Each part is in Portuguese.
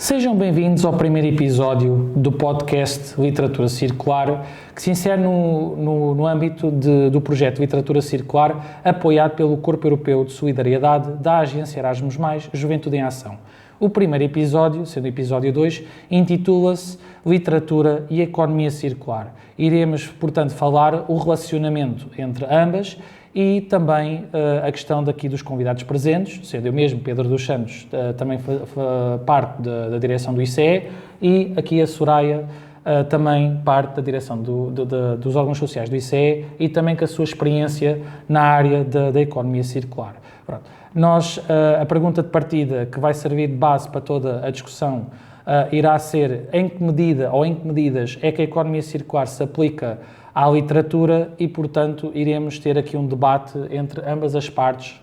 Sejam bem-vindos ao primeiro episódio do podcast Literatura Circular, que se insere no âmbito do projeto Literatura Circular, apoiado pelo Corpo Europeu de Solidariedade da Agência Erasmus+, Juventude em Ação. O primeiro episódio, sendo o episódio 2, intitula-se Literatura e Economia Circular. Iremos, portanto, falar o relacionamento entre ambas e também a questão daqui dos convidados presentes, sendo eu mesmo, Pedro dos Santos, também parte da direção do ICE, e aqui a Soraya, também parte da direção dos órgãos sociais do ICE e também com a sua experiência na área da economia circular. Pronto. A pergunta de partida que vai servir de base para toda a discussão irá ser em que medida ou em que medidas é que a economia circular se aplica à literatura e, portanto, iremos ter aqui um debate entre ambas as partes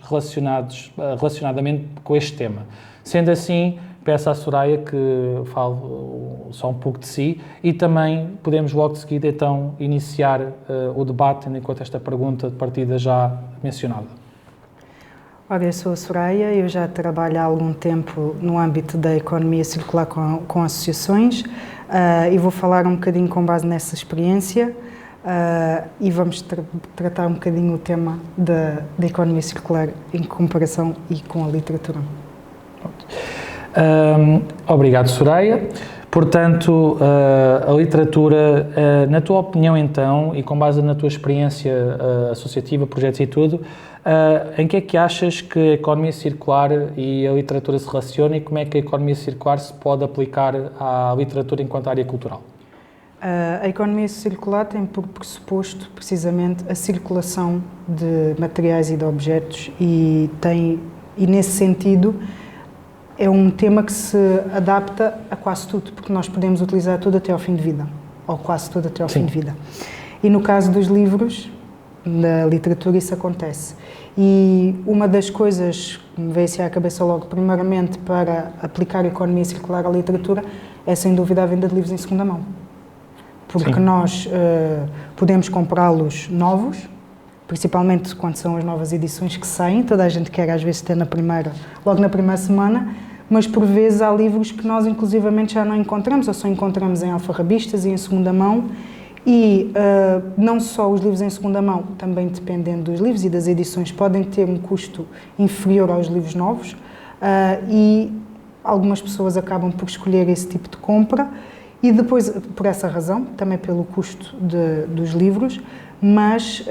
relacionadamente com este tema. Sendo assim, peço à Soraya que fale só um pouco de si e também podemos logo de seguida, então, iniciar o debate, tendo em conta esta pergunta de partida já mencionada. Ora, eu sou a Soraya, eu já trabalho há algum tempo no âmbito da economia circular com associações e vou falar um bocadinho com base nessa experiência. E vamos tratar um bocadinho o tema da economia circular em comparação e com a literatura. Obrigado, Soraya. Portanto, a literatura, na tua opinião então, e com base na tua experiência associativa, projetos e tudo, em que é que achas que a economia circular e a literatura se relacionam e como é que a economia circular se pode aplicar à literatura enquanto área cultural? A economia circular tem por pressuposto precisamente a circulação de materiais e de objetos e nesse sentido é um tema que se adapta a quase tudo, porque nós podemos utilizar tudo até ao fim de vida, ou quase tudo até ao fim de vida. E no caso dos livros, na literatura isso acontece. E uma das coisas que me veio assim à cabeça logo, primeiramente, para aplicar a economia circular à literatura, é sem dúvida a venda de livros em segunda mão. Porque nós podemos comprá-los novos, principalmente quando são as novas edições que saem, toda a gente quer às vezes ter logo na primeira semana, mas por vezes há livros que nós inclusivamente já não encontramos, ou só encontramos em alfarrabistas e em segunda mão, e não só os livros em segunda mão, também dependendo dos livros e das edições, podem ter um custo inferior aos livros novos, e algumas pessoas acabam por escolher esse tipo de compra, e depois, por essa razão, também pelo custo dos livros, mas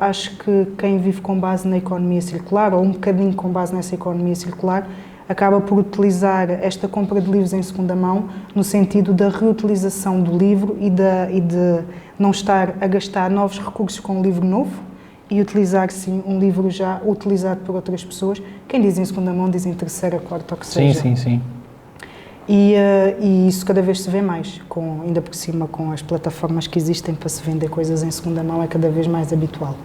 acho que quem vive com base na economia circular, ou um bocadinho com base nessa economia circular, acaba por utilizar esta compra de livros em segunda mão no sentido da reutilização do livro e de não estar a gastar novos recursos com um livro novo e utilizar, sim, um livro já utilizado por outras pessoas. Quem diz em segunda mão, diz em terceira, quarta, ou que seja. Sim. E isso cada vez se vê mais, ainda por cima com as plataformas que existem para se vender coisas em segunda mão, é cada vez mais habitual.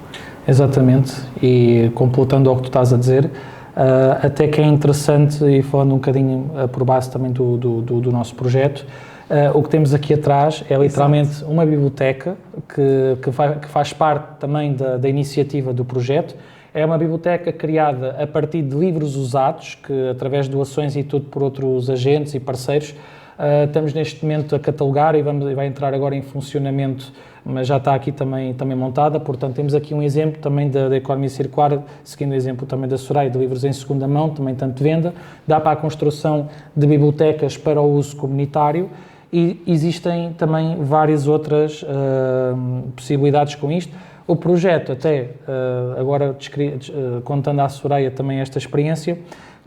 Exatamente, e completando ao que tu estás a dizer, até que é interessante, e falando um bocadinho por base também do nosso projeto, o que temos aqui atrás é literalmente uma biblioteca que faz parte também da iniciativa do projeto. É uma biblioteca criada a partir de livros usados, que através de doações e tudo por outros agentes e parceiros, estamos neste momento a catalogar e vai entrar agora em funcionamento, mas já está aqui também montada. Portanto, temos aqui um exemplo também da economia circular, seguindo o exemplo também da Soraya, de livros em segunda mão, também tanto venda. Dá para a construção de bibliotecas para o uso comunitário e existem também várias outras possibilidades com isto. O projeto, até agora contando à Soraya também esta experiência,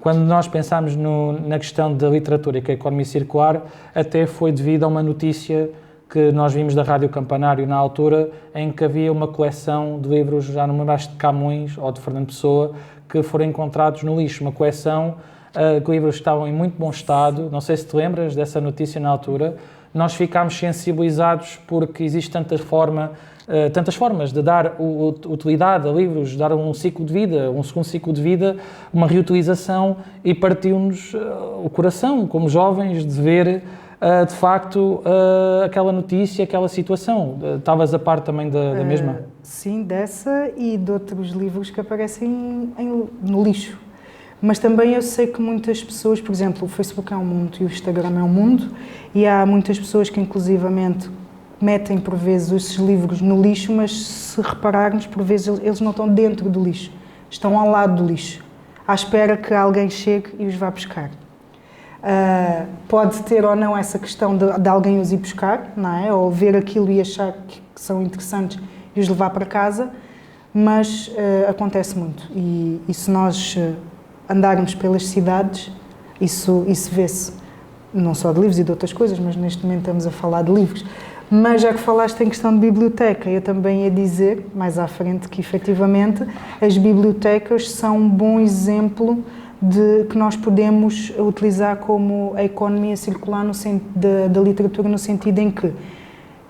quando nós pensámos na questão da literatura e que a economia circular, até foi devido a uma notícia que nós vimos da Rádio Campanário na altura, em que havia uma coleção de livros, já não me lembro de Camões ou de Fernando Pessoa, que foram encontrados no lixo, uma coleção que livros estavam em muito bom estado. Não sei se te lembras dessa notícia na altura. Nós ficámos sensibilizados porque existe tantas formas de dar utilidade a livros, dar um ciclo de vida, um segundo ciclo de vida, uma reutilização, e partiu-nos o coração, como jovens, de ver, de facto, aquela notícia, aquela situação. Estavas a par também da mesma? Sim, dessa e de outros livros que aparecem no lixo. Mas também eu sei que muitas pessoas, por exemplo, o Facebook é um mundo e o Instagram é um mundo, e há muitas pessoas que inclusivamente metem por vezes esses livros no lixo, mas se repararmos, por vezes eles não estão dentro do lixo, estão ao lado do lixo, à espera que alguém chegue e os vá buscar. Pode ter ou não essa questão de alguém os ir buscar, não é? Ou ver aquilo e achar que são interessantes e os levar para casa, mas acontece muito. E se nós andarmos pelas cidades, isso vê-se, não só de livros e de outras coisas, mas neste momento estamos a falar de livros. Mas já que falaste em questão de biblioteca, eu também ia dizer, mais à frente, que efetivamente as bibliotecas são um bom exemplo de que nós podemos utilizar como a economia circular da literatura, no sentido em que,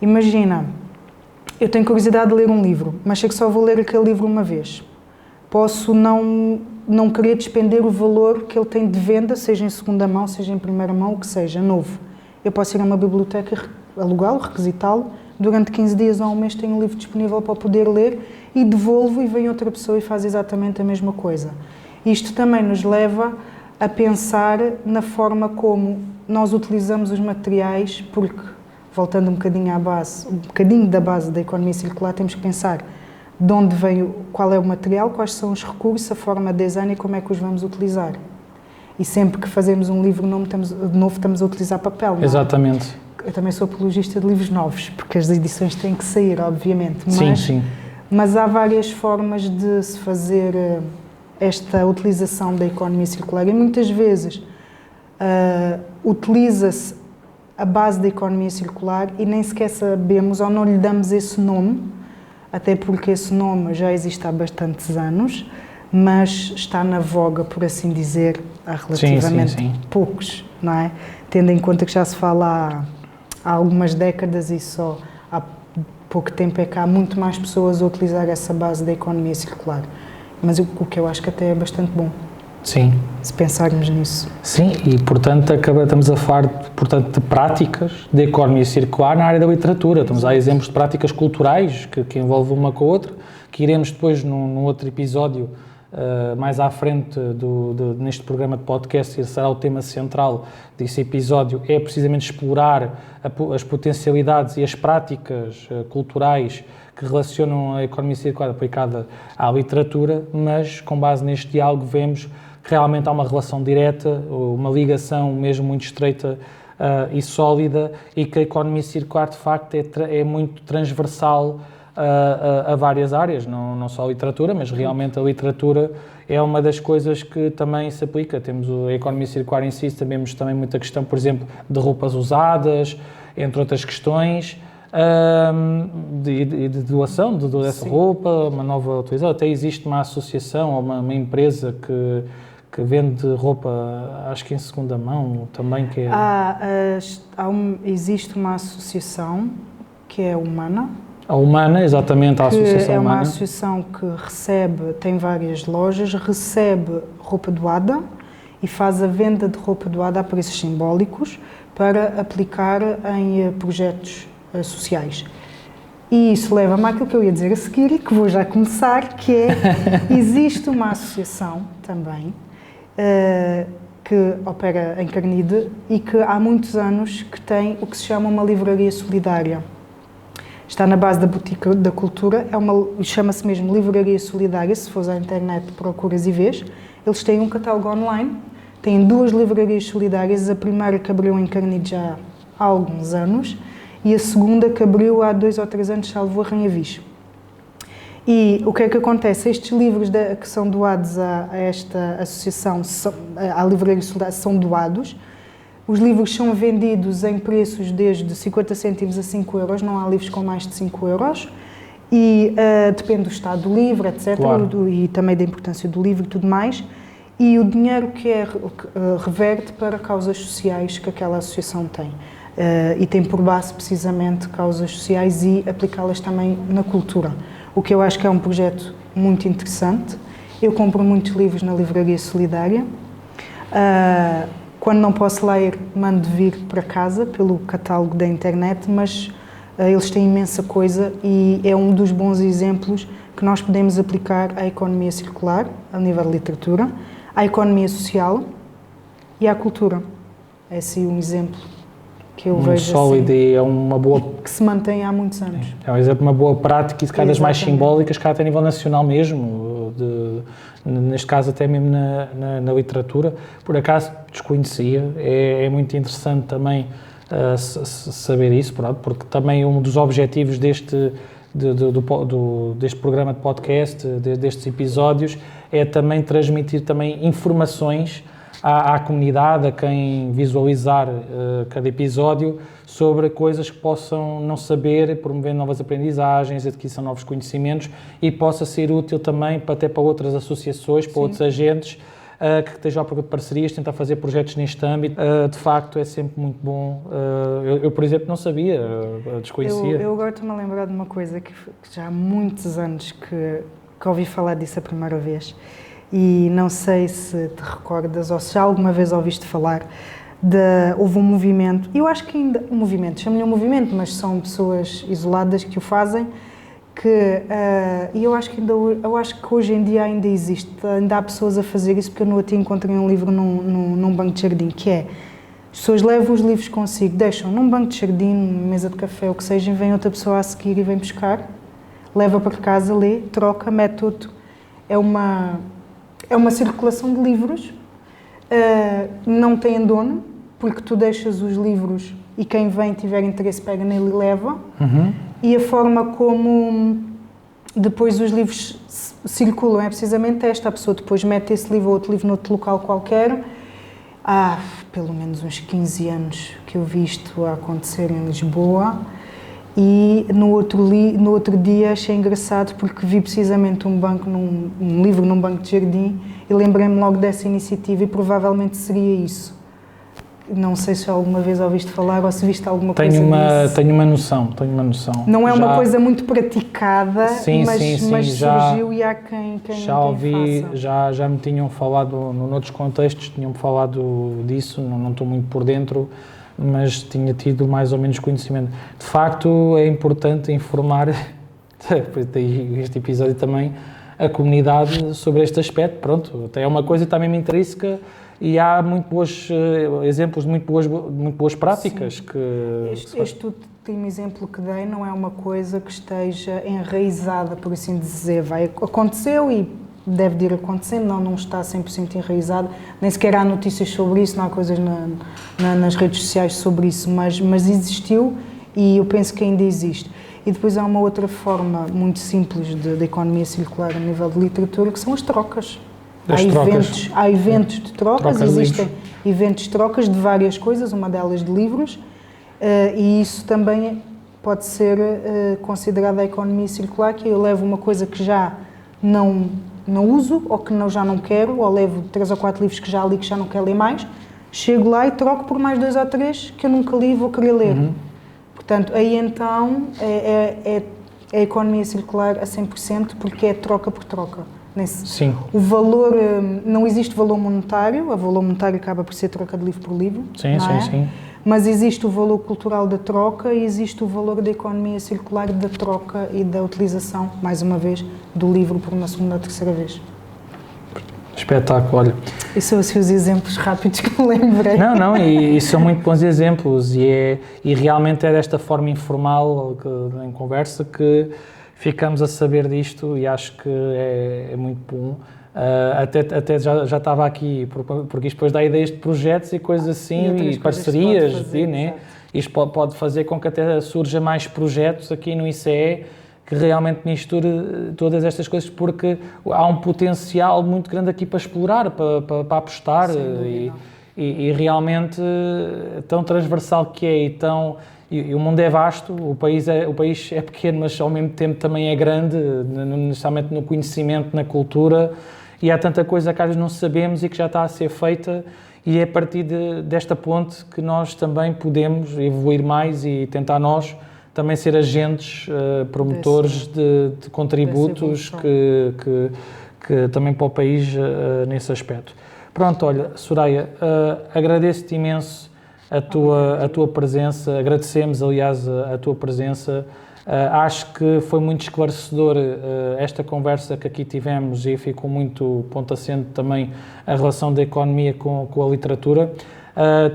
imagina, eu tenho curiosidade de ler um livro, mas sei que só vou ler aquele livro uma vez. Posso não querer despender o valor que ele tem de venda, seja em segunda mão, seja em primeira mão, o que seja, novo. Eu posso ir a uma biblioteca, alugá-lo, requisitá-lo, durante 15 dias ou um mês tenho um livro disponível para poder ler e devolvo e vem outra pessoa e faz exatamente a mesma coisa. Isto também nos leva a pensar na forma como nós utilizamos os materiais, porque, voltando um bocadinho à base, um bocadinho da base da economia circular, temos que pensar de onde vem, qual é o material, quais são os recursos, a forma de design e como é que os vamos utilizar. E sempre que fazemos um livro novo, estamos a utilizar papel, não é? Exatamente. Eu também sou apologista de livros novos, porque as edições têm que sair, obviamente. Sim. Mas há várias formas de se fazer esta utilização da economia circular e muitas vezes utiliza-se a base da economia circular e nem sequer sabemos ou não lhe damos esse nome, até porque esse nome já existe há bastantes anos, mas está na voga, por assim dizer, há relativamente poucos, não é? Tendo em conta que já se fala há algumas décadas e só há pouco tempo é que há muito mais pessoas a utilizar essa base da economia circular. Mas o que eu acho que até é bastante bom. Sim. Se pensarmos nisso. Sim, e portanto estamos a falar de práticas de economia circular na área da literatura. Estamos a exemplos de práticas culturais que envolvem uma com a outra, que iremos depois num outro episódio mais à frente neste programa de podcast, esse será o tema central desse episódio, é precisamente explorar as potencialidades e as práticas culturais que relacionam a economia circular aplicada à literatura, mas com base neste diálogo vemos que realmente há uma relação direta, uma ligação mesmo muito estreita e sólida, e que a economia circular de facto é muito transversal a várias áreas, não só a literatura, mas realmente a literatura é uma das coisas que também se aplica. Temos a economia circular em si, sabemos também muita questão, por exemplo, de roupas usadas, entre outras questões, de doação dessa roupa, uma nova utilização. Até existe uma associação ou uma empresa que vende roupa, acho que em segunda mão também, que é... Existe uma associação que é Humana. A Humana, exatamente, a Associação Humana. É uma associação que tem várias lojas, recebe roupa doada e faz a venda de roupa doada a preços simbólicos para aplicar em projetos sociais. E isso leva-me àquilo que eu ia dizer a seguir e que vou já começar, que é, existe uma associação também que opera em Carnide e que há muitos anos que tem o que se chama uma livraria solidária. Está na base da Boutique da Cultura, chama-se mesmo Livraria Solidária, se fores à internet procuras e vês. Eles têm um catálogo online, têm 2 livrarias solidárias, a primeira que abriu em Carnide já há alguns anos e a segunda que abriu há 2 ou 3 anos, salvo erro, em Avis. E o que é que acontece? Estes livros que são doados a esta associação, à Livraria Solidária, são doados. Os livros são vendidos em preços desde 50 cêntimos a 5 euros, não há livros com mais de 5 euros. E depende do estado do livro, etc. Claro. E também da importância do livro e tudo mais. E o dinheiro que reverte para causas sociais que aquela associação tem. E tem por base precisamente causas sociais e aplicá-las também na cultura. O que eu acho que é um projeto muito interessante. Eu compro muitos livros na Livraria Solidária. Quando não posso ler, mando vir para casa pelo catálogo da internet, mas eles têm imensa coisa e é um dos bons exemplos que nós podemos aplicar à economia circular, a nível de literatura. à economia social e à cultura. É assim um exemplo que eu muito vejo sólido assim, e é uma boa... que se mantém há muitos anos. É um exemplo, uma boa prática e se calhar das mais Exatamente. simbólicas, cá até a nível nacional mesmo, neste caso até mesmo na literatura. Por acaso desconhecia, é muito interessante também saber isso, pronto, porque também um dos objetivos deste programa de podcast, destes episódios, é também transmitir também informações à comunidade, a quem visualizar cada episódio, sobre coisas que possam não saber, promover novas aprendizagens, adquisição de novos conhecimentos e possa ser útil também até para outras associações, para outros agentes que estejam à procura de parcerias, tentar fazer projetos neste âmbito. De facto, é sempre muito bom. Eu, por exemplo, não sabia, desconhecia. Eu agora estou-me a lembrar de uma coisa que já há muitos anos que ouvi falar disso a primeira vez. E não sei se te recordas ou se já alguma vez ouviste falar houve um movimento, eu acho que ainda, chamo-lhe um movimento, mas são pessoas isoladas que o fazem, e eu acho que hoje em dia ainda existe, ainda há pessoas a fazer isso, porque eu no outro dia encontrei um livro num banco de jardim, que é, as pessoas levam os livros consigo, deixam num banco de jardim, numa mesa de café, o que seja, e vem outra pessoa a seguir e vem buscar, leva para casa, lê, troca, mete outro. É uma circulação de livros, não tem dono, porque tu deixas os livros e quem vem tiver interesse pega nele e leva. E a forma como depois os livros circulam é precisamente esta: a pessoa depois mete esse livro ou outro livro noutro local qualquer. Há pelo menos uns 15 anos que eu vi isto a acontecer em Lisboa. E no outro dia achei engraçado porque vi precisamente um livro num banco de jardim e lembrei-me logo dessa iniciativa e provavelmente seria isso. Não sei se alguma vez ouviste falar ou se viste alguma coisa disso. Tenho uma noção. Não é uma coisa muito praticada, mas já, surgiu e há quem já ouvi, faça. já me tinham falado, noutros contextos, tinham-me falado disso, não estou muito por dentro, mas tinha tido mais ou menos conhecimento. De facto, é importante informar, este episódio também, a comunidade sobre este aspecto. Pronto, até é uma coisa também intrínseca e há muito bons exemplos de muito boas práticas. Sim. Que este último exemplo que dei não é uma coisa que esteja enraizada, por assim dizer. Aconteceu e deve ir acontecendo, não está 100% enraizado, nem sequer há notícias sobre isso, não há coisas nas redes sociais sobre isso, mas existiu e eu penso que ainda existe. E depois há uma outra forma muito simples de economia circular a nível de literatura, que são as trocas. Há eventos de trocas, existem eventos de trocas de várias coisas, uma delas de livros, e isso também pode ser considerado a economia circular, que eu levo uma coisa que já não uso, ou que já não quero, ou levo 3 ou 4 livros que já li, que já não quero ler mais, chego lá e troco por mais 2 ou 3 que eu nunca li e vou querer ler. Portanto, aí então é a economia circular a 100%, porque é troca por troca. Sim. O valor, não existe valor monetário, o valor monetário acaba por ser troca de livro por livro, Sim. Mas existe o valor cultural da troca e existe o valor da economia circular da troca e da utilização, mais uma vez, do livro por uma segunda ou terceira vez. Espetáculo, olha. E são assim os exemplos rápidos que me lembrei. E são muito bons exemplos e realmente é desta forma informal, em conversa, que ficamos a saber disto e acho que é muito bom. Até já estava aqui, porque isto depois dá ideias de projetos e coisas assim, e parcerias, né? Isto pode fazer com que até surja mais projetos aqui no ICE, que realmente misture todas estas coisas, porque há um potencial muito grande aqui para explorar, para apostar, e realmente tão transversal que é, e o mundo é vasto, o país é pequeno, mas ao mesmo tempo também é grande, necessariamente no conhecimento, na cultura, e há tanta coisa que às vezes não sabemos e que já está a ser feita, e é a partir desta ponte que nós também podemos evoluir mais e tentar nós também ser agentes, promotores de contributos que também para o país nesse aspecto. Pronto, olha, Soraya, agradeço-te imenso a tua presença, agradecemos, aliás, a tua presença, Acho que foi muito esclarecedor esta conversa que aqui tivemos e ficou muito ponto assente também a relação da economia com a literatura.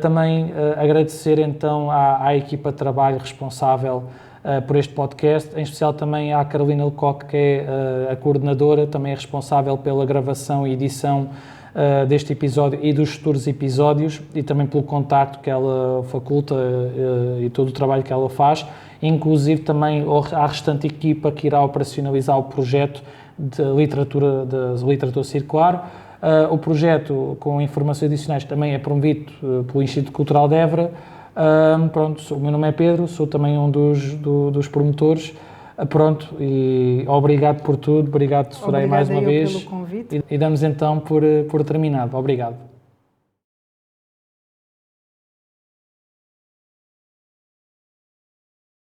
Também agradecer então à equipa de trabalho responsável por este podcast, em especial também à Carolina Lecoque, que é a coordenadora, também é responsável pela gravação e edição deste episódio e dos futuros episódios, e também pelo contacto que ela faculta e todo o trabalho que ela faz, inclusive também à restante equipa que irá operacionalizar o projeto de literatura circular. O projeto, com informações adicionais, também é promovido pelo Instituto Cultural de Évora. O meu nome é Pedro, sou também um dos promotores. Pronto, e obrigado por tudo, obrigado, Soraya, mais uma vez. Pelo convite. E damos então por terminado. Obrigado.